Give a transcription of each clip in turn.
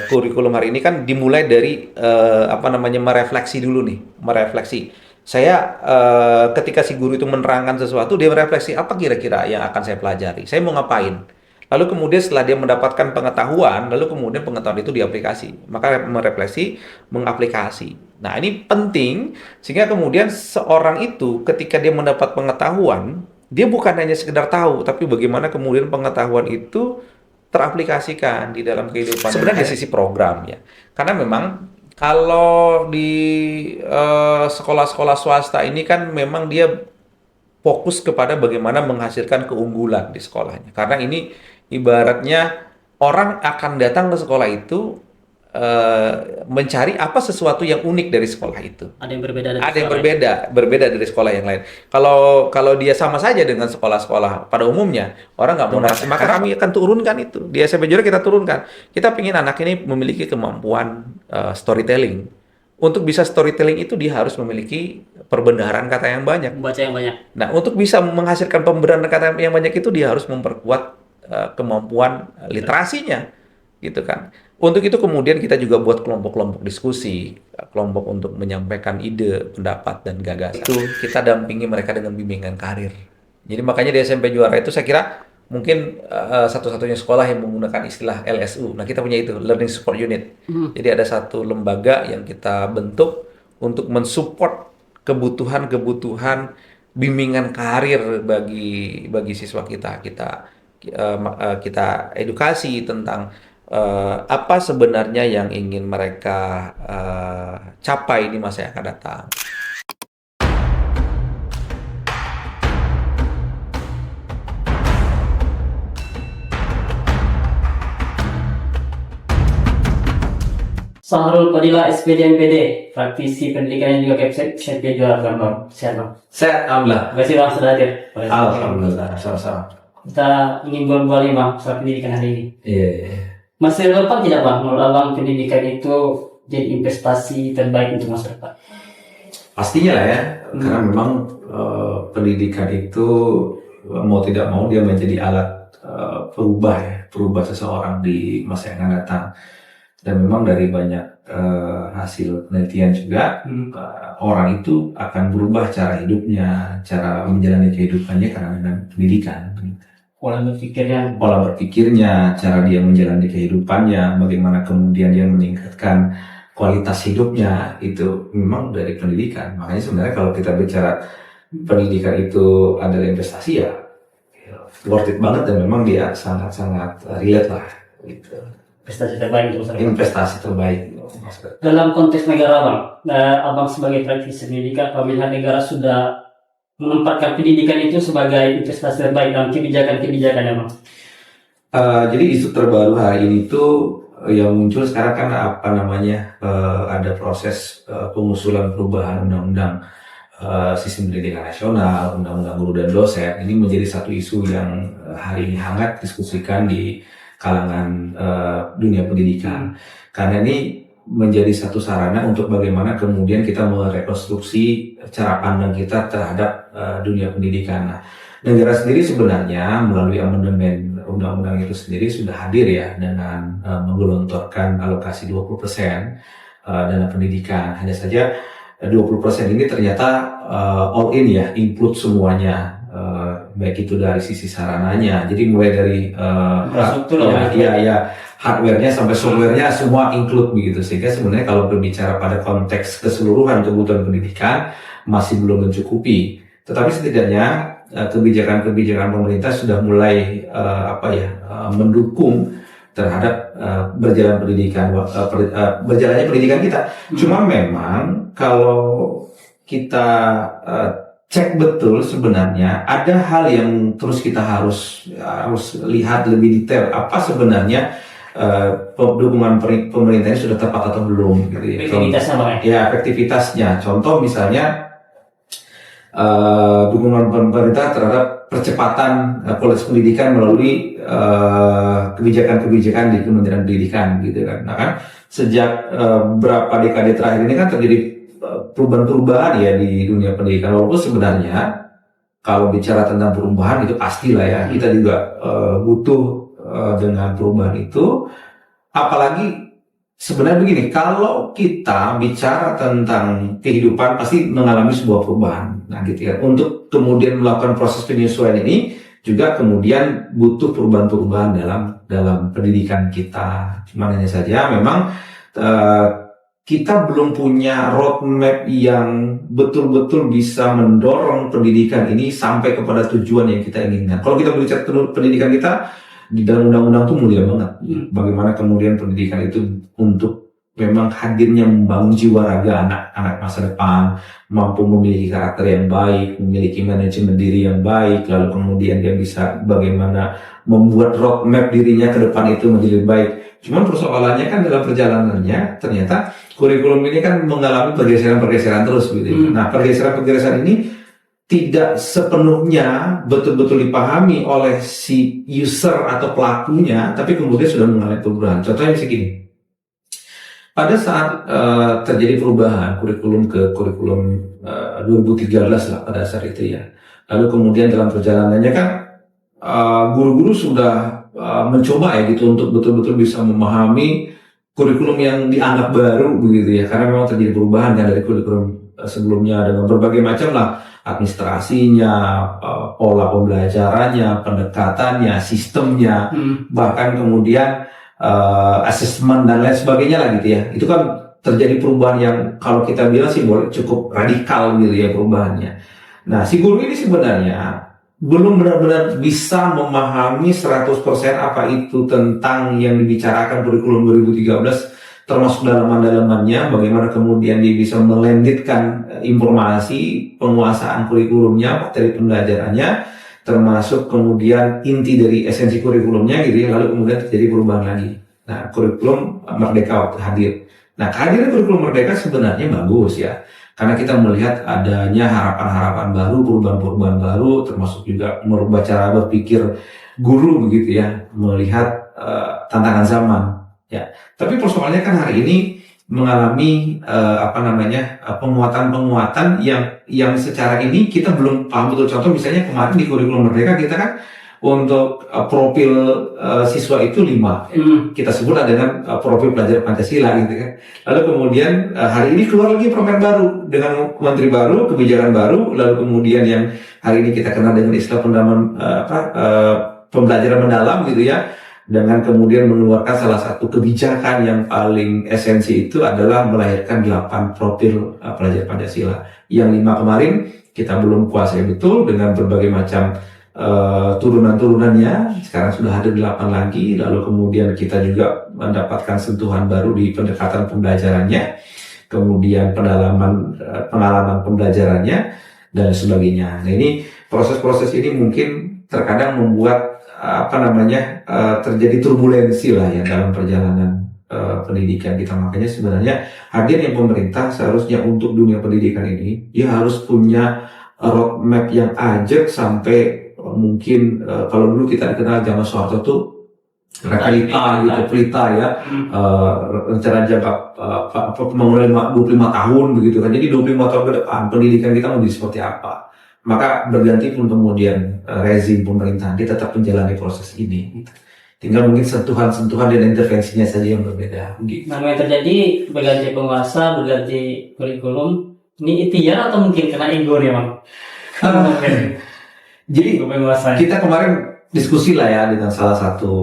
Kurikulum hari ini kan dimulai dari merefleksi dulu nih, merefleksi. Saya ketika si guru itu menerangkan sesuatu, dia merefleksi apa kira-kira yang akan saya pelajari, saya mau ngapain. Lalu kemudian setelah dia mendapatkan pengetahuan, lalu kemudian pengetahuan itu diaplikasi. Maka merefleksi, mengaplikasi. Nah ini penting sehingga kemudian seorang itu ketika dia mendapat pengetahuan, dia bukan hanya sekedar tahu, tapi bagaimana kemudian pengetahuan itu teraplikasikan di dalam kehidupan. Sebenarnya di sisi program ya, karena memang kalau di sekolah-sekolah swasta ini kan memang dia fokus kepada bagaimana menghasilkan keunggulan di sekolahnya. Karena ini ibaratnya orang akan datang ke sekolah itu mencari apa sesuatu yang unik dari sekolah itu. Ada yang berbeda dari Ada yang sekolah lain. berbeda dari sekolah yang lain. Kalau kalau dia sama saja dengan sekolah-sekolah pada umumnya, orang nggak mau ngasih. Maka kami akan turunkan itu. Di SMP Jura kita turunkan. Kita ingin anak ini memiliki kemampuan storytelling. Untuk bisa storytelling itu dia harus memiliki perbendaharaan kata yang banyak. Membaca yang banyak. Nah, untuk bisa menghasilkan pembenaran kata yang banyak itu dia harus memperkuat kemampuan literasinya, gitu kan. Untuk itu kemudian kita juga buat kelompok-kelompok diskusi, kelompok untuk menyampaikan ide, pendapat, dan gagasan. Itu kita dampingi mereka dengan bimbingan karir. Jadi makanya di SMP Juara itu saya kira mungkin satu-satunya sekolah yang menggunakan istilah LSU. Nah, kita punya itu, Learning Support Unit. Jadi ada satu lembaga yang kita bentuk untuk mensupport kebutuhan-kebutuhan bimbingan karir bagi siswa kita. Kita edukasi tentang apa sebenarnya yang ingin mereka capai di masa yang akan datang. Sahrul Fadila SPD MPD, praktisi pendidikan yang juga Kepsek, SMP Juara Bang. Sehat Bang. Sehat, alhamdulillah. Terima kasih Bang sudah hadir. Alhamdulillah, sama-sama. Kita ingin ngobrol nih Bang soal pendidikan hari ini. Iya. Masih relevan tidak Bang? Menurut Abang pendidikan itu jadi investasi terbaik untuk masa depan? Pastinya lah ya, karena memang pendidikan itu mau tidak mau dia menjadi alat perubah seseorang di masa yang akan datang. Dan memang dari banyak hasil penelitian juga orang itu akan berubah cara hidupnya, cara menjalani kehidupannya karena dengan pendidikan. Pola berpikirnya, cara dia menjalani kehidupannya, bagaimana kemudian dia meningkatkan kualitas hidupnya, itu memang dari pendidikan. Makanya sebenarnya kalau kita bicara pendidikan itu adalah investasi ya worth it banget, dan memang dia sangat-sangat relate lah gitu. Investasi terbaik untuk masa depan. Investasi terbaik. Dalam konteks negara Bang, Abang sebagai praktisi pendidikan, apabila negara sudah menempatkan pendidikan itu sebagai investasi terbaik dalam kebijakan-kebijakannya Bang. Jadi isu terbaru hari ini tuh yang muncul sekarang kan ada proses pengusulan perubahan undang-undang sistem pendidikan nasional, undang-undang guru dan dosen. Ini menjadi satu isu yang hari ini hangat diskusikan di kalangan dunia pendidikan, karena ini menjadi satu sarana untuk bagaimana kemudian kita merekonstruksi cara pandang kita terhadap dunia pendidikan. Nah, negara sendiri sebenarnya melalui amandemen undang-undang itu sendiri sudah hadir ya dengan menggelontorkan alokasi 20% dana pendidikan. Hanya saja 20% ini ternyata all in ya, include semuanya. Baik itu dari sisi sarananya, jadi mulai dari hardware-nya sampai software-nya semua include begitu, sehingga sebenarnya kalau berbicara pada konteks keseluruhan kebutuhan pendidikan masih belum mencukupi. Tetapi setidaknya kebijakan-kebijakan pemerintah sudah mulai mendukung terhadap berjalannya pendidikan kita. Cuma memang kalau kita cek betul, sebenarnya ada hal yang terus kita harus lihat lebih detail, apa sebenarnya dukungan pemerintahnya sudah tepat atau belum gitu ya. Efektivitasnya Bang ya? Efektivitasnya. Contoh misalnya dukungan pemerintah terhadap percepatan kualitas pendidikan melalui kebijakan-kebijakan di Kementerian Pendidikan gitu kan. Nah kan sejak berapa dekade terakhir ini kan terjadi perubahan-perubahan ya di dunia pendidikan, walaupun sebenarnya kalau bicara tentang perubahan itu pastilah ya, kita juga butuh dengan perubahan itu apalagi sebenarnya begini, kalau kita bicara tentang kehidupan pasti mengalami sebuah perubahan. Nah gitu ya, untuk kemudian melakukan proses penyesuaian ini juga kemudian butuh perubahan-perubahan dalam pendidikan kita. Cuman hanya saja memang eh, kita belum punya roadmap yang betul-betul bisa mendorong pendidikan ini sampai kepada tujuan yang kita inginkan. Kalau kita berbicara pendidikan kita, di dalam undang-undang itu mulia banget. Bagaimana kemudian pendidikan itu untuk memang hadirnya membangun jiwa raga anak-anak masa depan, mampu memiliki karakter yang baik, memiliki manajemen diri yang baik, lalu kemudian dia bisa bagaimana membuat roadmap dirinya ke depan itu menjadi baik. Cuman persoalannya kan dalam perjalanannya ternyata kurikulum ini kan mengalami pergeseran-pergeseran terus gitu. Nah, pergeseran-pergeseran ini tidak sepenuhnya betul-betul dipahami oleh si user atau pelakunya, tapi kemudian sudah mengalami perubahan. Contohnya segini, pada saat terjadi perubahan kurikulum ke kurikulum 2013 lah pada saat itu ya. Lalu kemudian dalam perjalanannya kan guru-guru sudah mencoba ya gitu untuk betul-betul bisa memahami kurikulum yang dianggap baru begitu ya, karena memang terjadi perubahan kan dari kurikulum sebelumnya dengan berbagai macam lah administrasinya, pola pembelajarannya, pendekatannya, sistemnya, bahkan kemudian asesmen dan lain sebagainya lah gitu ya. Itu kan terjadi perubahan yang kalau kita bilang sih boleh cukup radikal gitu ya perubahannya. Nah, si guru ini sebenarnya belum benar-benar bisa memahami 100% apa itu tentang yang dibicarakan kurikulum 2013, termasuk dalaman-dalamannya, bagaimana kemudian dia bisa melenditkan informasi, penguasaan kurikulumnya, materi pembelajarannya, termasuk kemudian inti dari esensi kurikulumnya gitu ya, lalu kemudian terjadi perubahan lagi. Nah, kurikulum Merdeka hadir. Nah, kehadiran kurikulum Merdeka sebenarnya bagus ya, karena kita melihat adanya harapan-harapan baru, perubahan-perubahan baru, termasuk juga merubah cara berpikir guru begitu ya, melihat tantangan zaman ya. Tapi persoalannya kan hari ini mengalami penguatan-penguatan yang secara ini kita belum paham betul. Contoh misalnya kemarin di kurikulum Merdeka kita kan untuk profil siswa itu 5. Kita sebut dengan profil pelajar Pancasila gitu kan. Lalu kemudian hari ini keluar lagi permen baru dengan menteri baru, kebijakan baru, lalu kemudian yang hari ini kita kenal dengan istilah pembelajaran mendalam gitu ya. Dengan kemudian mengeluarkan salah satu kebijakan yang paling esensi itu adalah melahirkan 8 profil pelajar Pancasila. Yang 5 kemarin kita belum kuasai betul dengan berbagai macam turunan-turunannya. Sekarang sudah ada 8 lagi, lalu kemudian kita juga mendapatkan sentuhan baru di pendekatan pembelajarannya, kemudian pengalaman pembelajarannya dan sebagainya. Nah, ini proses-proses ini mungkin terkadang membuat terjadi turbulensi lah ya dalam perjalanan pendidikan kita. Makanya sebenarnya hadirnya pemerintah seharusnya untuk dunia pendidikan ini dia harus punya roadmap yang ajak sampai mungkin kalau dulu kita dikenal zaman Soeharto tuh Rekalita gitu, pelita ya, rencana jangka pembangunan 25 tahun begitu kan. Jadi 25 tahun ke depan pendidikan kita mau jadi seperti apa. Maka berganti pun kemudian rezim pemerintahan dia tetap menjalani proses ini. Tinggal mungkin sentuhan-sentuhan dan intervensinya saja yang berbeda. Nah, yang terjadi berganti penguasa, berganti kurikulum, ini ikhtiar atau mungkin kena ego ya, Bang? Jadi kita kemarin diskusi lah ya dengan salah satu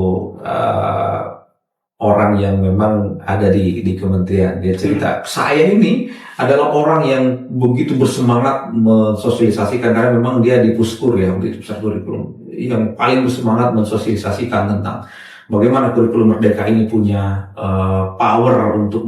orang yang memang ada di kementerian. Dia cerita, saya ini adalah orang yang begitu bersemangat mensosialisasikan, karena memang dia di Puskur ya, di pusat kurikulum, yang paling bersemangat mensosialisasikan tentang bagaimana kurikulum Merdeka ini punya power untuk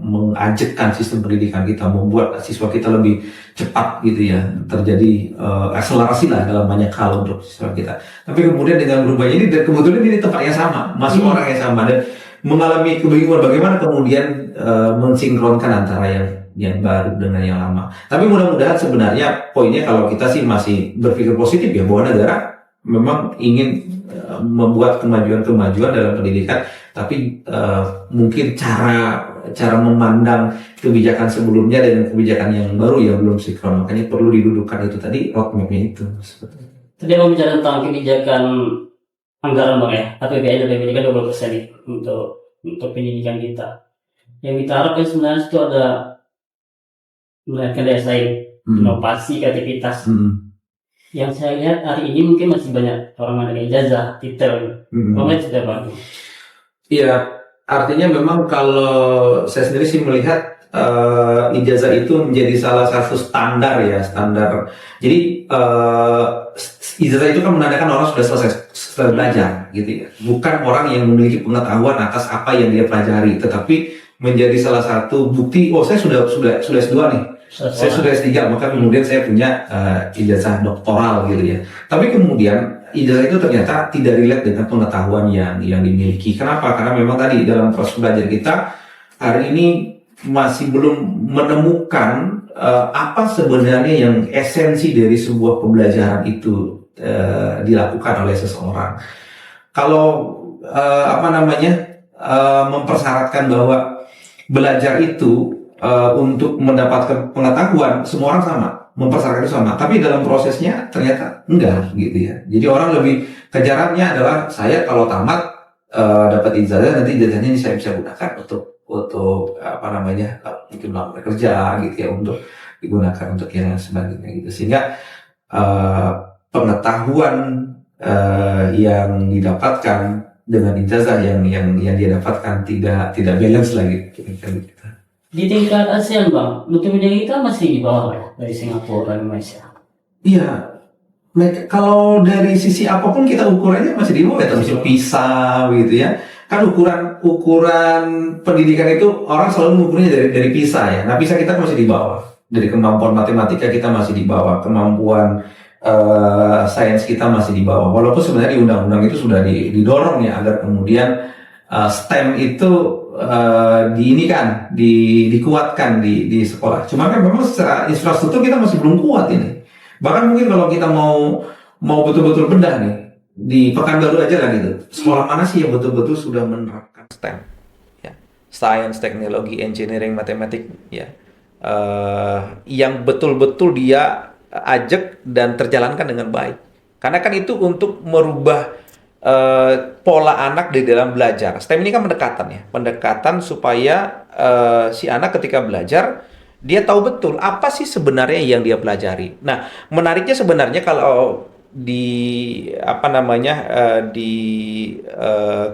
mengajakkan sistem pendidikan kita, membuat siswa kita lebih cepat gitu ya, terjadi akselerasi lah dalam banyak hal untuk siswa kita. Tapi kemudian dengan berubahnya ini, dan kebetulan ini tempat yang sama, masih orang yang sama, dan mengalami kebingungan bagaimana kemudian mensinkronkan antara yang baru dengan yang lama. Tapi mudah-mudahan sebenarnya poinnya kalau kita sih masih berpikir positif ya, bahwa negara memang ingin membuat kemajuan-kemajuan dalam pendidikan, tapi mungkin cara memandang kebijakan sebelumnya dengan kebijakan yang baru yang belum sinkron. Makanya perlu didudukkan itu tadi, roadmap-nya itu. Tadi mau bicara tentang kebijakan anggaran, Bang ya, APBN dan PBD kan 20% nih untuk untuk pendidikan kita. Yang kita harapkan sebenarnya itu ada melihat daya saing, inovasi, kreativitas. Yang saya lihat hari ini mungkin masih banyak orang ada ijazah, titel, pemain sudah bagus. Iya, artinya memang kalau saya sendiri sih melihat ijazah itu menjadi salah satu standar ya, standar. Jadi ijazah itu kan menandakan orang sudah selesai belajar, gitu ya. Bukan orang yang memiliki pengetahuan atas apa yang dia pelajari, tetapi menjadi salah satu bukti. Oh, saya sudah S2 nih. Saya sudah S3, maka kemudian saya punya ijazah doktoral gitu ya. Tapi kemudian ijazah itu ternyata tidak relate dengan pengetahuan yang dimiliki. Kenapa? Karena memang tadi dalam proses belajar kita hari ini masih belum menemukan apa sebenarnya yang esensi dari sebuah pembelajaran itu dilakukan oleh seseorang. Kalau mempersyaratkan bahwa belajar itu untuk mendapatkan pengetahuan, semua orang sama, mempersyaratkan itu sama. Tapi dalam prosesnya ternyata enggak gitu ya. Jadi orang lebih kejarannya adalah saya kalau tamat dapat ijazah, nanti ijazahnya ini saya bisa gunakan untuk mungkin melamar kerja gitu ya, untuk digunakan untuk yang sebagainya gitu. Sehingga pengetahuan yang didapatkan dengan ijazah yang dia dapatkan tidak balance lagi gitu. Di tingkat ASEAN Bang, multimedia kita masih di bawah ya dari Singapura dan Malaysia. Iya, kalau dari sisi apapun kita ukurannya masih di bawah ya, termasuk PISA gitu ya. Kan ukuran pendidikan itu orang selalu mengukurnya dari PISA ya. Nah, PISA kita masih di bawah. Dari kemampuan matematika kita masih di bawah, kemampuan sains kita masih di bawah. Walaupun sebenarnya di undang-undang itu sudah didorong ya agar kemudian STEM itu dikuatkan di sekolah. Cuma kan memang secara infrastruktur kita masih belum kuat ini. Bahkan mungkin kalau kita mau betul-betul bedah nih, di Pekanbaru aja lah gitu. Sekolah mana sih yang betul-betul sudah menerapkan STEM? Ya, Science, Teknologi, Engineering, Matematik, ya, yang betul-betul dia ajak dan terjalankan dengan baik. Karena kan itu untuk merubah pola anak di dalam belajar. STEM ini kan pendekatan supaya si anak ketika belajar dia tahu betul apa sih sebenarnya yang dia pelajari. Nah, menariknya sebenarnya kalau di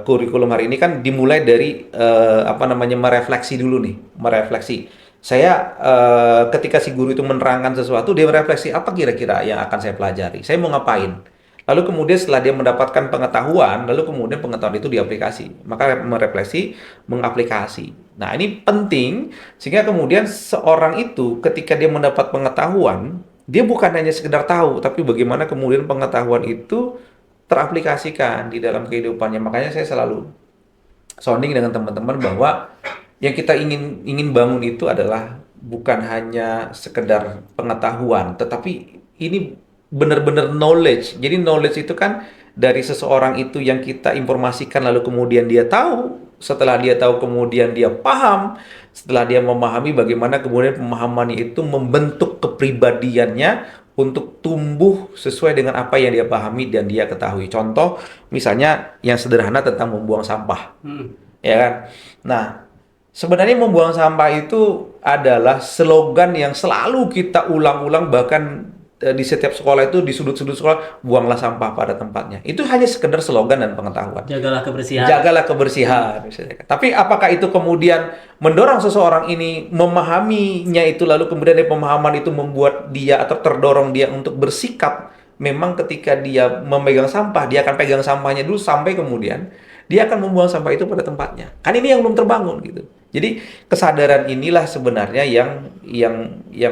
kurikulum hari ini kan dimulai dari merefleksi dulu nih, Saya ketika si guru itu menerangkan sesuatu, dia merefleksi apa kira-kira yang akan saya pelajari, saya mau ngapain. Lalu kemudian setelah dia mendapatkan pengetahuan, lalu kemudian pengetahuan itu diaplikasi. Maka merefleksi, mengaplikasi. Nah, ini penting sehingga kemudian seorang itu ketika dia mendapat pengetahuan, dia bukan hanya sekedar tahu, tapi bagaimana kemudian pengetahuan itu teraplikasikan di dalam kehidupannya. Makanya saya selalu sounding dengan teman-teman bahwa yang kita ingin bangun itu adalah bukan hanya sekedar pengetahuan, tetapi ini benar-benar knowledge. Jadi knowledge itu kan dari seseorang itu yang kita informasikan lalu kemudian dia tahu, setelah dia tahu kemudian dia paham, setelah dia memahami bagaimana kemudian pemahamannya itu membentuk kepribadiannya untuk tumbuh sesuai dengan apa yang dia pahami dan dia ketahui. Contoh misalnya yang sederhana tentang membuang sampah. Ya kan? Nah, sebenarnya membuang sampah itu adalah slogan yang selalu kita ulang-ulang, bahkan di setiap sekolah itu, di sudut-sudut sekolah, buanglah sampah pada tempatnya. Itu hanya sekedar slogan dan pengetahuan. Jagalah kebersihan. Jagalah kebersihan. Misalnya. Tapi apakah itu kemudian mendorong seseorang ini memahaminya itu, lalu kemudian dari pemahaman itu membuat dia atau terdorong dia untuk bersikap, memang ketika dia memegang sampah, dia akan pegang sampahnya dulu sampai kemudian dia akan membuang sampah itu pada tempatnya. Kan ini yang belum terbangun gitu. Jadi kesadaran inilah sebenarnya yang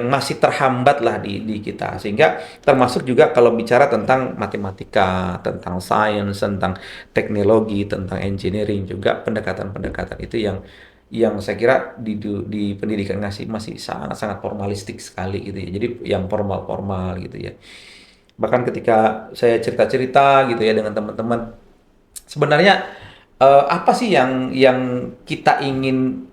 masih terhambat lah di kita. Sehingga termasuk juga kalau bicara tentang matematika, tentang sains, tentang teknologi, tentang engineering juga pendekatan-pendekatan itu yang saya kira di pendidikan masih sangat-sangat formalistik sekali gitu ya. Jadi yang formal-formal gitu ya. Bahkan ketika saya cerita-cerita gitu ya dengan teman-teman, sebenarnya apa sih yang kita ingin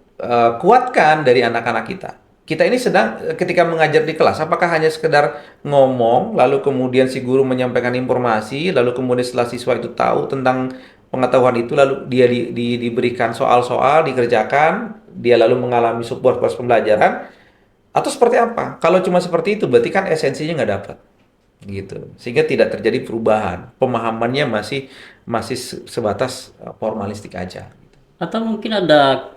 kuatkan dari anak-anak kita? Kita ini sedang ketika mengajar di kelas, apakah hanya sekedar ngomong, lalu kemudian si guru menyampaikan informasi, lalu kemudian setelah siswa itu tahu tentang pengetahuan itu lalu dia diberikan soal-soal, dikerjakan, dia lalu mengalami sebuah proses pembelajaran, atau seperti apa? Kalau cuma seperti itu, berarti kan esensinya nggak dapat, gitu. Sehingga tidak terjadi perubahan. Pemahamannya masih masih sebatas formalistik aja. Atau mungkin ada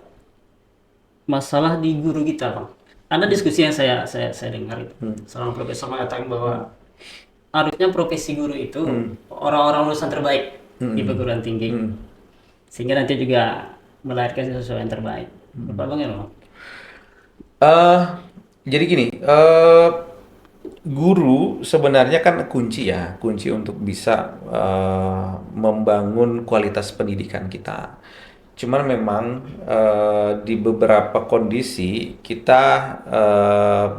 masalah di guru kita, Bang. Ada diskusi yang saya dengar itu. Seorang profesor mengatakan bahwa harusnya profesi guru itu orang-orang lulusan terbaik di perguruan tinggi. Sehingga nanti juga melahirkan siswa yang terbaik. Bapak Bang ya, Bang? Eh, jadi gini, guru sebenarnya kan kunci ya, kunci untuk bisa membangun kualitas pendidikan kita. Cuman memang di beberapa kondisi kita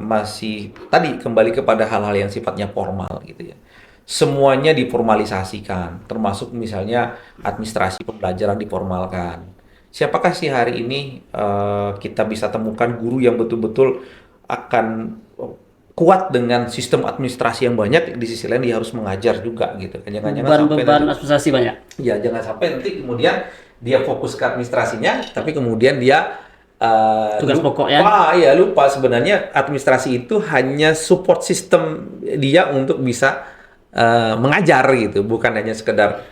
masih tadi kembali kepada hal-hal yang sifatnya formal gitu ya. Semuanya diformalisasikan, termasuk misalnya administrasi pembelajaran diformalkan. Siapakah sih hari ini kita bisa temukan guru yang betul-betul akan kuat dengan sistem administrasi yang banyak, di sisi lain dia harus mengajar juga gitu kan. Jangan-jangan sampai Beban nanti, administrasi banyak. ya jangan sampai nanti kemudian dia fokus ke administrasinya, tapi kemudian dia Tugas pokoknya. lupa, ya lupa sebenarnya administrasi itu hanya support system dia untuk bisa mengajar gitu, bukan hanya sekedar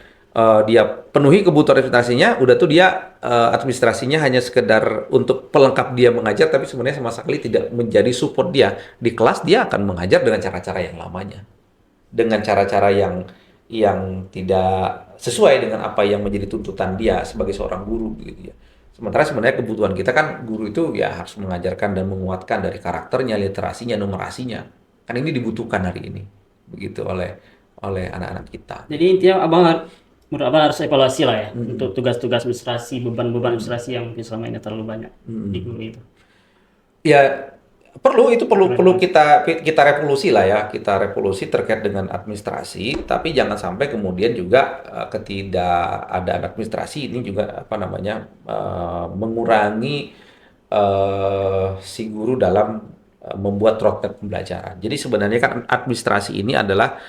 dia penuhi kebutuhan administrasinya, udah tuh dia administrasinya hanya sekedar untuk pelengkap dia mengajar, tapi sebenarnya sama sekali tidak menjadi support dia. Di kelas dia akan mengajar dengan cara-cara yang lamanya, dengan cara-cara yang tidak sesuai dengan apa yang menjadi tuntutan dia sebagai seorang guru gitu ya. Sementara sebenarnya kebutuhan kita kan guru itu ya harus mengajarkan dan menguatkan dari karakternya, literasinya, numerasinya. Kan ini dibutuhkan hari ini begitu oleh anak-anak kita. Jadi intinya menurut Abang harus evaluasi lah ya untuk tugas-tugas administrasi, beban-beban administrasi yang mungkin selama ini terlalu banyak di guru itu. Ya perlu kita revolusi lah ya, kita revolusi terkait dengan administrasi, tapi jangan sampai kemudian juga ketidakadaan administrasi ini juga apa namanya mengurangi si guru dalam membuat roadmap pembelajaran. Jadi sebenarnya kan administrasi ini adalah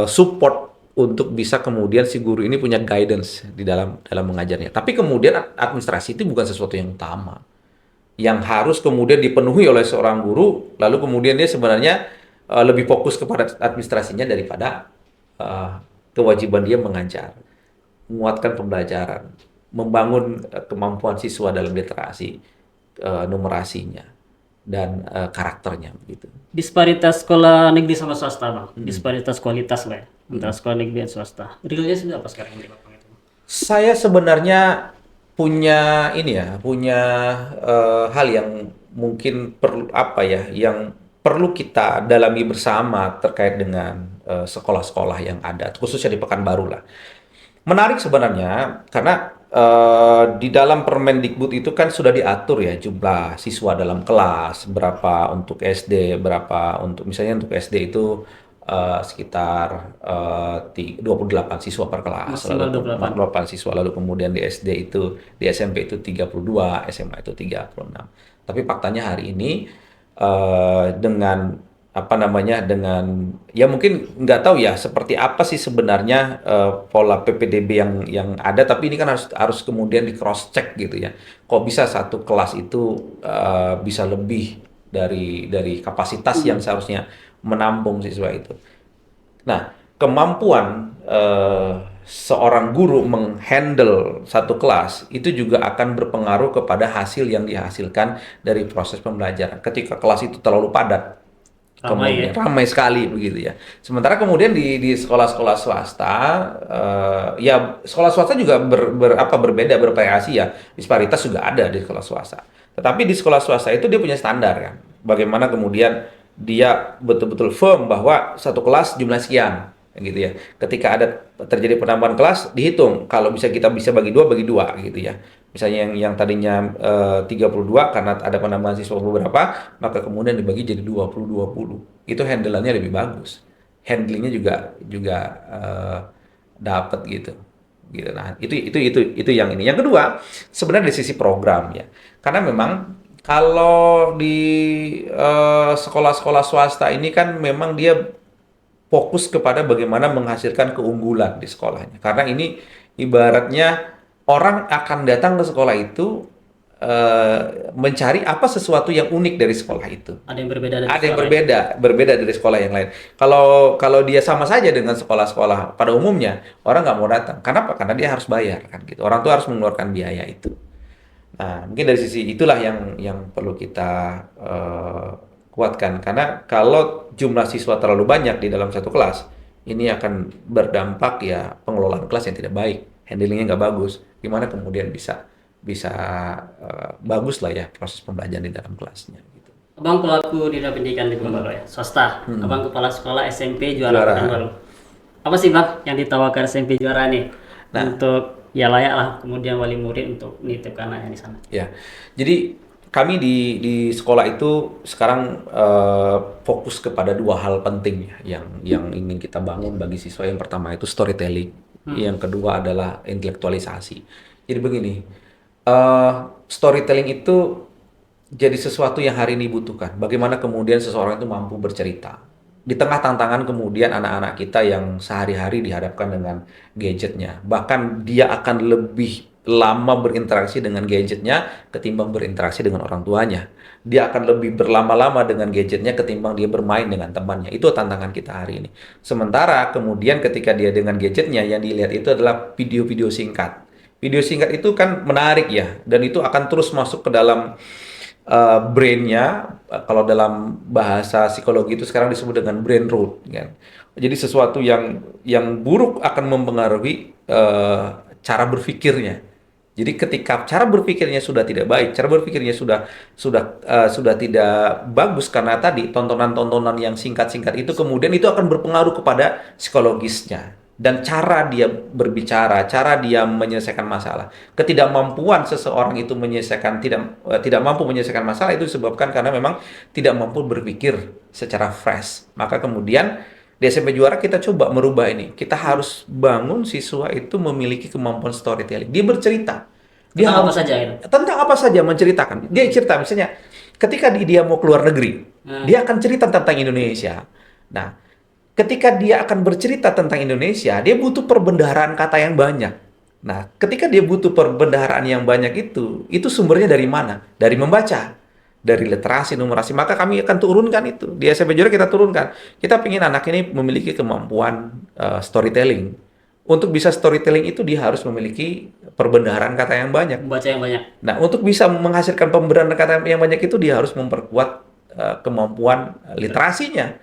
support untuk bisa kemudian si guru ini punya guidance di dalam mengajarnya. Tapi kemudian administrasi itu bukan sesuatu yang utama, yang harus kemudian dipenuhi oleh seorang guru, lalu kemudian dia sebenarnya lebih fokus kepada administrasinya daripada kewajiban dia mengajar, menguatkan pembelajaran, membangun kemampuan siswa dalam literasi, numerasinya, dan karakternya begitu. Disparitas sekolah negeri sama swasta, Bang. Disparitas kualitas lah ya antara sekolah negeri dan swasta. Realnya sudah apa sekarang di Bapak itu? Saya sebenarnya punya hal yang mungkin perlu yang perlu kita dalami bersama terkait dengan sekolah-sekolah yang ada, khususnya di Pekanbaru lah. Menarik sebenarnya karena di dalam Permendikbud itu kan sudah diatur ya jumlah siswa dalam kelas, berapa untuk SD, berapa untuk misalnya untuk SD itu sekitar 28 siswa per kelas, Maksimal lalu 28. 28 siswa, lalu kemudian di SD itu, di SMP itu 32, SMA itu 36. Tapi faktanya hari ini dengan apa namanya dengan ya mungkin nggak tahu ya seperti apa sih sebenarnya pola PPDB yang ada, tapi ini kan harus kemudian di cross check gitu ya. Kok bisa satu kelas itu bisa lebih dari kapasitas yang seharusnya menampung siswa itu. Nah, kemampuan seorang guru menghandle satu kelas itu juga akan berpengaruh kepada hasil yang dihasilkan dari proses pembelajaran. Ketika kelas itu terlalu padat, kemudian ramai sekali begitu ya. Sementara kemudian di sekolah-sekolah swasta, ya sekolah swasta juga berbeda, bervariasi ya. Disparitas juga ada di sekolah swasta. Tetapi di sekolah swasta itu dia punya standar kan. Bagaimana kemudian dia betul-betul firm bahwa satu kelas jumlah sekian, gitu ya. Ketika ada terjadi penambahan kelas, dihitung. Kalau kita bisa bagi dua, gitu ya. Misalnya yang tadinya 32 karena ada penambahan siswa beberapa, maka kemudian dibagi jadi 20-20. Itu handle-nya lebih bagus. Handlingnya juga dapat gitu. Gitu. Nah, itu yang ini. Yang kedua, sebenarnya dari sisi program ya. Karena memang kalau di sekolah-sekolah swasta ini kan memang dia fokus kepada bagaimana menghasilkan keunggulan di sekolahnya. Karena ini Ibaratnya orang akan datang ke sekolah itu mencari apa sesuatu yang unik dari sekolah itu. Ada yang berbeda dari Ada yang sekolah lain. berbeda dari sekolah yang lain. Kalau kalau dia sama saja dengan sekolah-sekolah pada umumnya, orang nggak mau datang. Kenapa? Karena dia harus bayar kan gitu. Orang tua harus mengeluarkan biaya itu. Nah, mungkin dari sisi itulah yang perlu kita kuatkan. Karena kalau jumlah siswa terlalu banyak di dalam satu kelas, ini akan berdampak ya pengelolaan kelas yang tidak baik, handlingnya nggak bagus. Gimana kemudian bisa bisa bagus lah ya proses pembelajaran di dalam kelasnya. Gitu. Abang pelaku di dunia pendidikan di Pekanbaru ya, swasta. Abang kepala sekolah SMP juara Juara. Pekanbaru. Apa sih bang yang ditawarkan SMP juara nih untuk ya layak lah kemudian wali murid untuk nitipkan anaknya di sana? Ya, jadi kami di sekolah itu sekarang fokus kepada dua hal penting ya, yang ingin kita bangun bagi siswa. Yang pertama itu storytelling, yang kedua adalah intelektualisasi. Jadi begini, storytelling itu jadi sesuatu yang hari ini butuhkan. Bagaimana kemudian seseorang itu mampu bercerita. Di tengah tantangan kemudian anak-anak kita yang sehari-hari dihadapkan dengan gadgetnya. Bahkan dia akan lebih lama berinteraksi dengan gadgetnya ketimbang berinteraksi dengan orang tuanya. Dia akan lebih berlama-lama dengan gadgetnya ketimbang dia bermain dengan temannya. Itu tantangan kita hari ini. Sementara kemudian ketika dia dengan gadgetnya yang dilihat itu adalah video-video singkat. Video singkat itu kan menarik ya, dan itu akan terus masuk ke dalam brain-nya. Kalau dalam bahasa psikologi itu sekarang disebut dengan brain rot, kan. Jadi sesuatu yang buruk akan mempengaruhi cara berpikirnya. Jadi ketika cara berpikirnya sudah tidak baik, cara berpikirnya sudah tidak bagus karena tadi tontonan-tontonan yang singkat-singkat itu kemudian itu akan berpengaruh kepada psikologisnya dan cara dia berbicara, cara dia menyelesaikan masalah. Ketidakmampuan seseorang itu tidak mampu menyelesaikan masalah itu disebabkan karena memang tidak mampu berpikir secara fresh. Maka kemudian di SMP Juara kita coba merubah ini. Kita harus bangun siswa itu memiliki kemampuan storytelling. Dia bercerita. Dia Tentang apa mau- saja gitu? tentang apa saja menceritakan. Dia cerita misalnya ketika dia mau keluar negeri, dia akan cerita tentang Indonesia. Nah, ketika dia akan bercerita tentang Indonesia, dia butuh perbendaharaan kata yang banyak. Nah, ketika dia butuh perbendaharaan yang banyak itu sumbernya dari mana? Dari membaca, dari literasi, numerasi. Maka kami akan turunkan itu. Di SMP Juara kita turunkan. Kita ingin anak ini memiliki kemampuan storytelling. Untuk bisa storytelling itu dia harus memiliki perbendaharaan kata yang banyak. Membaca yang banyak. Nah, untuk bisa menghasilkan pembenaran kata yang banyak itu dia harus memperkuat kemampuan literasinya,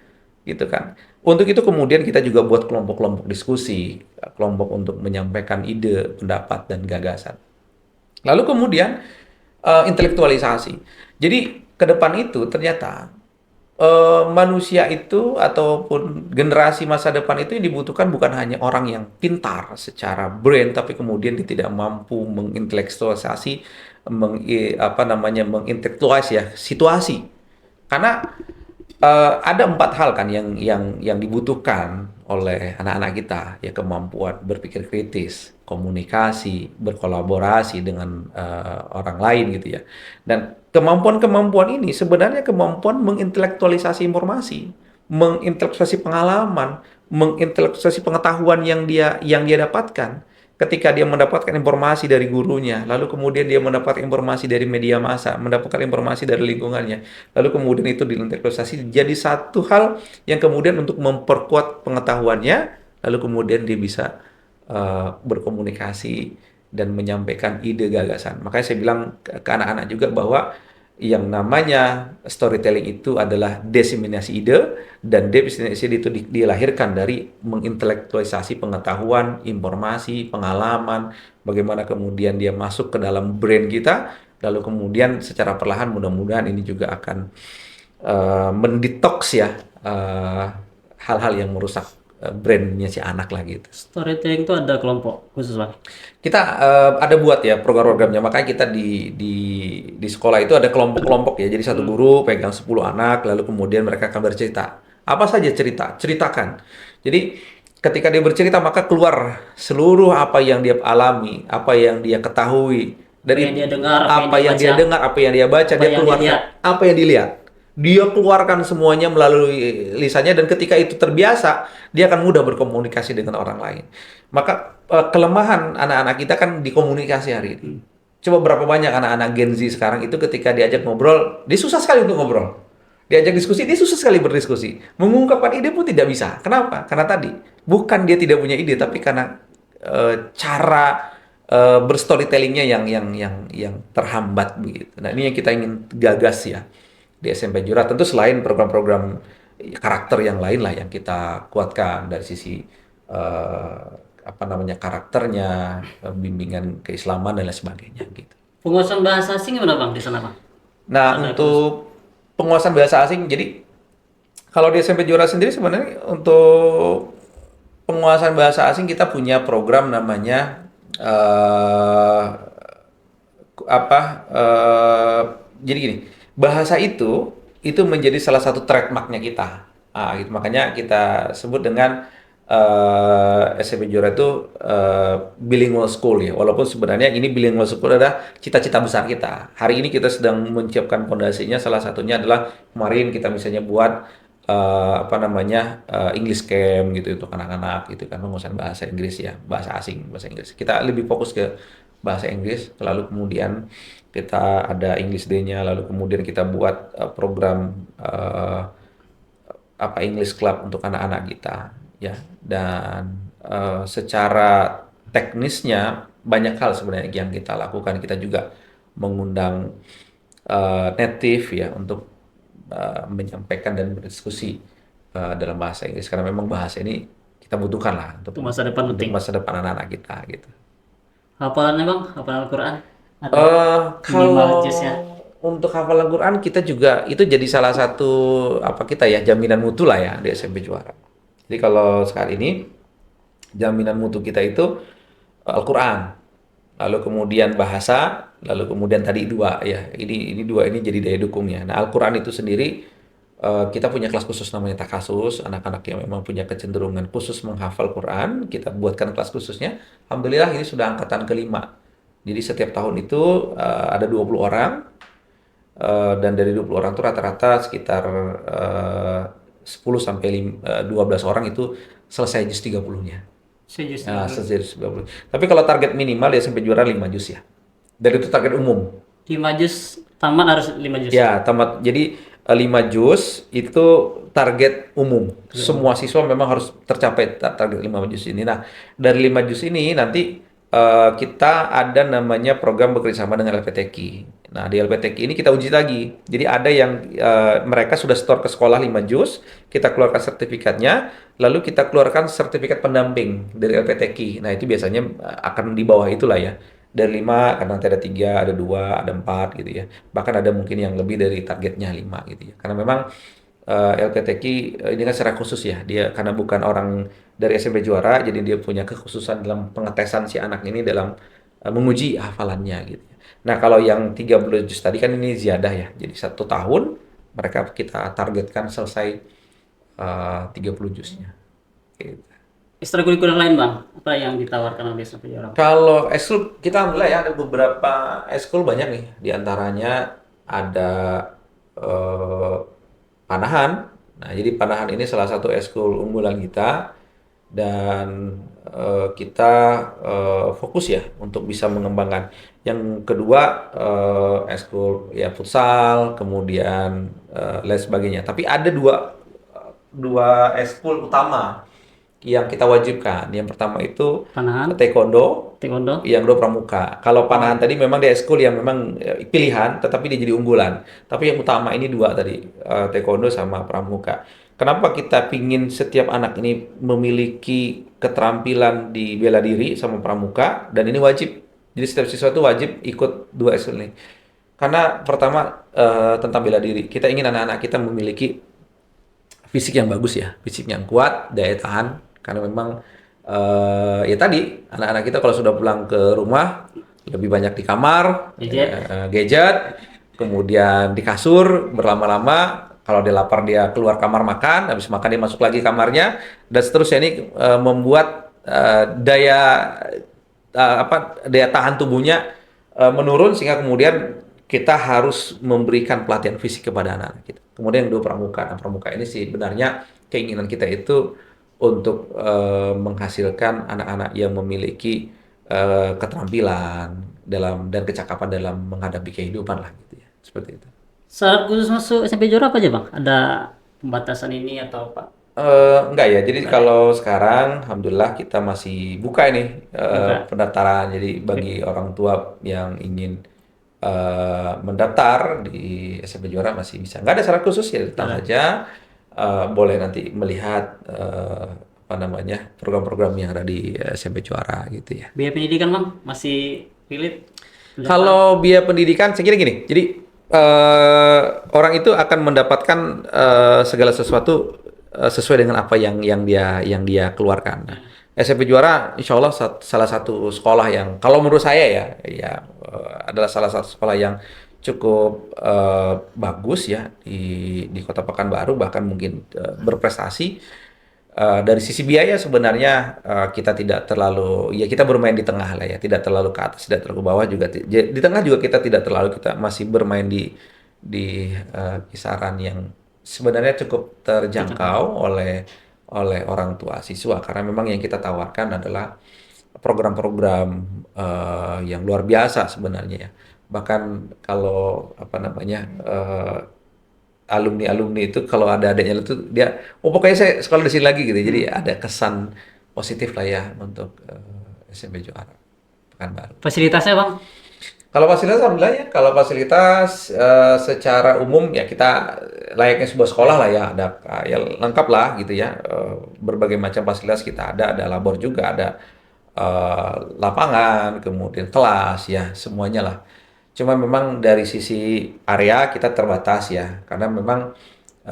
gitu kan. Untuk itu kemudian kita juga buat kelompok-kelompok diskusi, kelompok untuk menyampaikan ide, pendapat dan gagasan. Lalu kemudian intelektualisasi. Jadi ke depan itu ternyata manusia itu ataupun generasi masa depan itu yang dibutuhkan bukan hanya orang yang pintar secara brain, tapi kemudian dia tidak mampu mengintelektualisasi, mengintelektualisasi ya situasi. Karena ada 4 hal kan yang dibutuhkan oleh anak-anak kita, ya kemampuan berpikir kritis, komunikasi, berkolaborasi dengan orang lain gitu ya. Dan kemampuan-kemampuan ini sebenarnya kemampuan mengintelektualisasi informasi, mengintelektualisasi pengalaman, mengintelektualisasi pengetahuan yang dia dapatkan. Ketika dia mendapatkan informasi dari gurunya, lalu kemudian dia mendapat informasi dari media massa, mendapatkan informasi dari lingkungannya, lalu kemudian itu diinterpretasi jadi satu hal yang kemudian untuk memperkuat pengetahuannya, lalu kemudian dia bisa berkomunikasi dan menyampaikan ide gagasan. Makanya saya bilang ke anak-anak juga bahwa yang namanya storytelling itu adalah diseminasi ide, dan diseminasi ide itu dilahirkan dari mengintelektualisasi pengetahuan, informasi, pengalaman, bagaimana kemudian dia masuk ke dalam brain kita, lalu kemudian secara perlahan mudah-mudahan ini juga akan mendetoks ya hal-hal yang merusak brainnya si anak lah gitu. Storytelling itu ada kelompok khusus bang. Kita ada buat ya program-programnya, makanya kita di sekolah itu ada kelompok-kelompok ya. Jadi satu guru pegang 10 anak, lalu kemudian mereka akan bercerita. Apa saja ceritakan. Jadi ketika dia bercerita maka keluar seluruh apa yang dia alami, apa yang dia ketahui, dari Apa yang dia dengar, apa yang dia dengar, apa yang dia baca, Apa dia yang dia keluarkan lihat. apa yang dilihat. Dia keluarkan semuanya melalui lisannya dan ketika itu terbiasa, dia akan mudah berkomunikasi dengan orang lain. Maka kelemahan anak-anak kita kan di komunikasi hari ini. Coba berapa banyak anak-anak Gen Z sekarang itu ketika diajak ngobrol, dia susah sekali untuk ngobrol. Diajak diskusi, dia susah sekali berdiskusi. Mengungkapkan ide pun tidak bisa. Kenapa? Karena tadi, bukan dia tidak punya ide, tapi karena cara berstorytellingnya yang terhambat begitu. Nah ini yang kita ingin gagas ya di SMP Jura. Tentu selain program-program karakter yang lain lah yang kita kuatkan dari sisi apa namanya karakternya, bimbingan keislaman dan lain sebagainya gitu. Penguasaan bahasa asing gimana Bang di sana Bang? Nah Ada untuk penguasaan bahasa asing, jadi kalau di SMP Jura sendiri sebenarnya untuk penguasaan bahasa asing kita punya program namanya apa jadi gini, bahasa itu menjadi salah satu trademarknya kita. Gitu. Makanya kita sebut dengan SMP Jura itu bilingual school ya. Walaupun sebenarnya ini bilingual school adalah cita-cita besar kita. Hari ini kita sedang menyiapkan fondasinya. Salah satunya adalah kemarin kita misalnya buat apa namanya English Camp gitu untuk anak-anak gitu kan, penguasaan bahasa Inggris ya, bahasa asing, bahasa Inggris. Kita lebih fokus ke bahasa Inggris, lalu kemudian kita ada English Day-nya, lalu kemudian kita buat program apa English Club untuk anak-anak kita ya. Dan secara teknisnya banyak hal sebenarnya yang kita lakukan. Kita juga mengundang native ya untuk menyampaikan dan berdiskusi dalam bahasa Inggris karena memang bahasa ini kita butuhkan lah Untuk masa depan untuk penting. masa depan anak-anak kita gitu. Hafalannya Bang, hafalan Al-Quran. Ada Kalau minimal juznya. untuk hafalan Quran kita juga itu jadi salah satu apa kita ya jaminan mutu lah ya di SMP Juara. Jadi kalau saat ini jaminan mutu kita itu Al-Quran, lalu kemudian bahasa, lalu kemudian tadi dua ya. Ini dua ini jadi daya dukungnya. Nah Al-Quran itu sendiri kita punya kelas khusus namanya Takasus, anak-anak yang memang punya kecenderungan khusus menghafal Quran, kita buatkan kelas khususnya. Alhamdulillah ini sudah angkatan kelima. Jadi setiap tahun itu ada 20 orang, dan dari 20 orang itu rata-rata sekitar 10 sampai 12 orang itu selesai juz 30-nya. Sejus. Nah, selesai juz 30. Tapi kalau target minimal ya sampai juara 5 juz ya. Dan itu target umum. 5 juz tamat harus 5 juz. Ya, tamat. Jadi 5 juz itu target umum. Semua siswa memang harus tercapai target 5 juz ini. Nah, dari 5 juz ini nanti kita ada namanya program bekerjasama dengan LPTQ. Nah, di LPTQ ini kita uji lagi. Jadi ada yang mereka sudah store ke sekolah 5 juz, kita keluarkan sertifikatnya, lalu kita keluarkan sertifikat pendamping dari LPTQ. Nah, itu biasanya akan di bawah itulah ya. Dari 5, karena nanti ada 3, ada 2, ada 4 gitu ya. Bahkan ada mungkin yang lebih dari targetnya 5 gitu ya. Karena memang LPTQ ini kan secara khusus ya. Dia karena bukan orang dari SMP Juara, jadi dia punya kekhususan dalam pengetesan si anak ini dalam menguji hafalannya gitu. Nah, kalau yang 30 juz tadi kan ini ziyadah ya. Jadi 1 tahun mereka kita targetkan selesai 30 juznya. Gitu. Ekstrakurikuler lain Bang, apa yang ditawarkan oleh SMP Jura? Kalau ekskul kita alhamdulillah ya ada beberapa ekskul banyak nih. Di antaranya ada panahan. Nah, jadi panahan ini salah satu ekskul unggulan kita dan kita fokus ya untuk bisa mengembangkan. Yang kedua ekskul ya futsal, kemudian lain sebagainya. Tapi ada dua ekskul utama yang kita wajibkan. Yang pertama itu Panahan, taekwondo, taekwondo. yang do pramuka. Kalau panahan tadi memang dia ekskul yang memang pilihan, tetapi dia jadi unggulan. Tapi yang utama ini dua tadi, taekwondo sama pramuka. Kenapa kita pingin setiap anak ini memiliki keterampilan di bela diri sama pramuka, dan ini wajib. Jadi setiap siswa itu wajib ikut dua ekskul ini. Karena pertama tentang bela diri, kita ingin anak-anak kita memiliki fisik yang bagus ya, fisik yang kuat, daya tahan. Karena memang ya tadi anak-anak kita kalau sudah pulang ke rumah lebih banyak di kamar, gadget, kemudian di kasur berlama-lama. Kalau dia lapar dia keluar kamar makan, habis makan dia masuk lagi kamarnya, dan seterusnya. Ini membuat daya tahan tubuhnya menurun sehingga kemudian kita harus memberikan pelatihan fisik kepada anak-anak kita. Kemudian yang 2 pramuka. Nah, pramuka ini sih sebenarnya keinginan kita itu untuk menghasilkan anak-anak yang memiliki keterampilan dan kecakapan dalam menghadapi kehidupan lah gitu ya. Seperti itu. Syarat khusus masuk SMP Juara apa aja bang? Ada pembatasan ini atau apa? Enggak ya. Jadi kalau sekarang, alhamdulillah kita masih buka ini Buka. pendaftaran. Jadi bagi orang tua yang ingin mendaftar di SMP Juara masih bisa. Nggak ada syarat khusus ya, datang saja. Boleh nanti melihat apa namanya program-program yang ada di SMP Juara gitu ya. Biaya pendidikan bang masih relate? Kalau biaya pendidikan, saya kira gini. Jadi orang itu akan mendapatkan segala sesuatu sesuai dengan apa yang dia keluarkan. Nah, SMP Juara, insya Allah salah satu sekolah yang, kalau menurut saya ya adalah salah satu sekolah yang cukup bagus ya di Kota Pekanbaru, bahkan mungkin berprestasi. Dari sisi biaya sebenarnya kita tidak terlalu, ya kita bermain di tengah lah ya, tidak terlalu ke atas, tidak terlalu ke bawah juga, di tengah juga kita tidak terlalu, kita masih bermain di kisaran yang sebenarnya cukup terjangkau oleh orang tua siswa, karena memang yang kita tawarkan adalah program-program yang luar biasa sebenarnya ya. Bahkan kalau apa namanya alumni-alumni itu kalau ada adanya itu dia, oh pokoknya saya sekolah di sini lagi gitu. Jadi ada kesan positif lah ya untuk SMP Juara Pekanbaru. Fasilitasnya bang? Kalau fasilitas alhamdulillah ya, kalau fasilitas secara umum ya kita layaknya sebuah sekolah lah ya, ada ya lengkap lah gitu ya. Berbagai macam fasilitas kita ada labor juga, ada lapangan, kemudian kelas ya, semuanya lah. Cuma memang dari sisi area kita terbatas ya, karena memang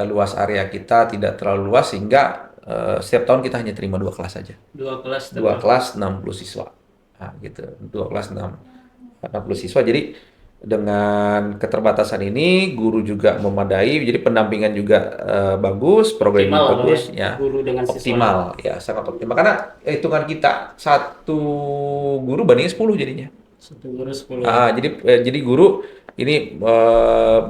luas area kita tidak terlalu luas sehingga setiap tahun kita hanya terima 2 kelas saja. 2 kelas. 2 kelas 60 siswa. Nah, gitu. 2 kelas 60 siswa. Jadi dengan keterbatasan ini guru juga memadai, jadi pendampingan juga bagus, programnya Optimal lah, bagus Bang, ya. guru dengan siswa. Optimal ya, sangat optimal. Karena hitungan kita satu guru banding 10 jadinya. 1 guru 10. Jadi guru ini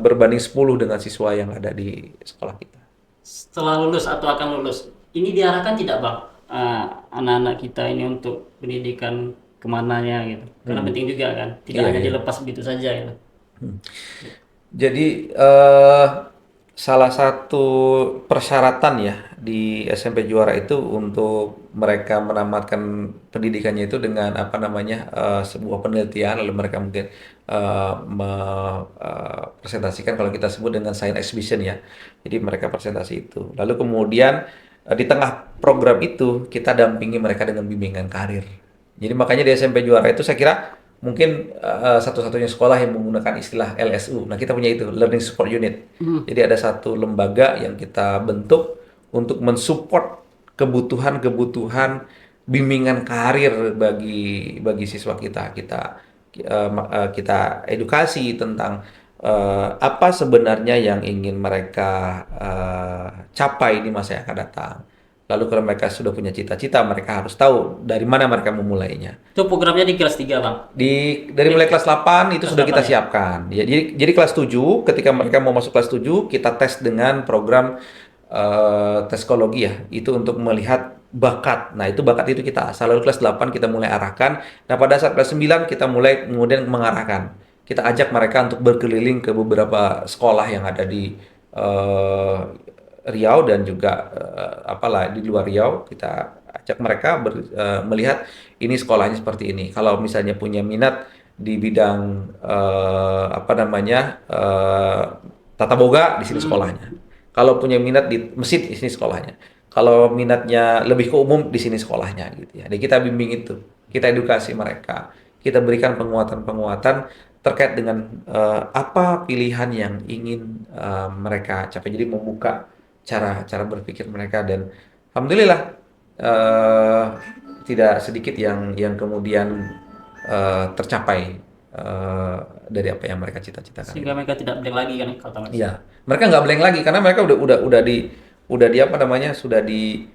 berbanding 10 dengan siswa yang ada di sekolah kita. Setelah lulus atau akan lulus, ini diarahkan tidak bang anak-anak kita ini untuk pendidikan kemananya gitu? Karena penting juga kan, tidak Iya, hanya iya. dilepas begitu saja gitu. Jadi salah satu persyaratan ya di SMP Juara itu untuk mereka menamatkan pendidikannya itu dengan apa namanya sebuah penelitian, lalu mereka mungkin presentasikan, kalau kita sebut dengan science exhibition ya. Jadi mereka presentasi itu. Lalu kemudian di tengah program itu kita dampingi mereka dengan bimbingan karir. Jadi makanya di SMP Juara itu saya kira mungkin satu-satunya sekolah yang menggunakan istilah LSU. Nah, kita punya itu, Learning Support Unit. Jadi ada satu lembaga yang kita bentuk untuk mensupport kebutuhan-kebutuhan bimbingan karir bagi siswa kita. Kita edukasi tentang apa sebenarnya yang ingin mereka capai di masa yang akan datang. Lalu kalau mereka sudah punya cita-cita, mereka harus tahu dari mana mereka memulainya. Itu programnya di kelas 3 bang? Dari mulai kelas 8 itu Kelas sudah kita 8 ya? siapkan. Ya, jadi kelas 7 ketika mereka mau masuk kelas 7 kita tes dengan program tes psikologi ya. Itu untuk melihat bakat. Nah, itu bakat itu kita asal. Lalu kelas 8 kita mulai arahkan. Nah, pada saat kelas 9 kita mulai kemudian mengarahkan. Kita ajak mereka untuk berkeliling ke beberapa sekolah yang ada di Riau dan juga apalah di luar Riau. Kita ajak mereka melihat ini sekolahnya seperti ini. Kalau misalnya punya minat di bidang apa namanya tata boga, di sini sekolahnya. Kalau punya minat di mesin, di sini sekolahnya. Kalau minatnya lebih ke umum, di sini sekolahnya gitu ya. Dan kita bimbing itu, kita edukasi mereka, kita berikan penguatan-penguatan terkait dengan apa pilihan yang ingin mereka capai. Jadi membuka cara berpikir mereka, dan alhamdulillah tidak sedikit yang kemudian tercapai dari apa yang mereka cita-citakan. Sehingga mereka tidak blank lagi kan kata Mas? Iya, mereka nggak blank lagi karena mereka udah di apa namanya, sudah di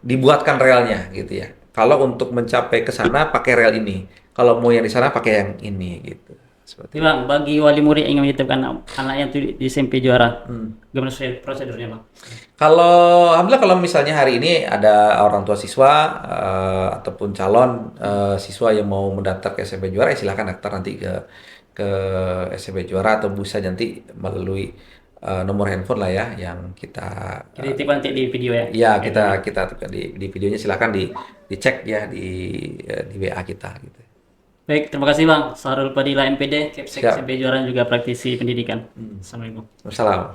dibuatkan relnya gitu ya. Kalau untuk mencapai ke sana pakai rel ini, kalau mau yang di sana pakai yang ini gitu. Seperti Bang, bagi wali murid yang ingin menitipkan anaknya itu di SMP juara, gimana prosedurnya bang? Kalau alhamdulillah kalau misalnya hari ini ada orang tua siswa ataupun calon siswa yang mau mendaftar ke SMP Juara, ya silakan daftar nanti ke SMP Juara atau bisa nanti melalui nomor handphone lah ya yang kita Kita titip nanti di video ya. ya kita di videonya silakan dicek ya di WA kita gitu. Baik, terima kasih bang. Sahrul Padilla MPD, Kepsek Siap. SMP juara juga praktisi pendidikan. Assalamualaikum. Wassalam.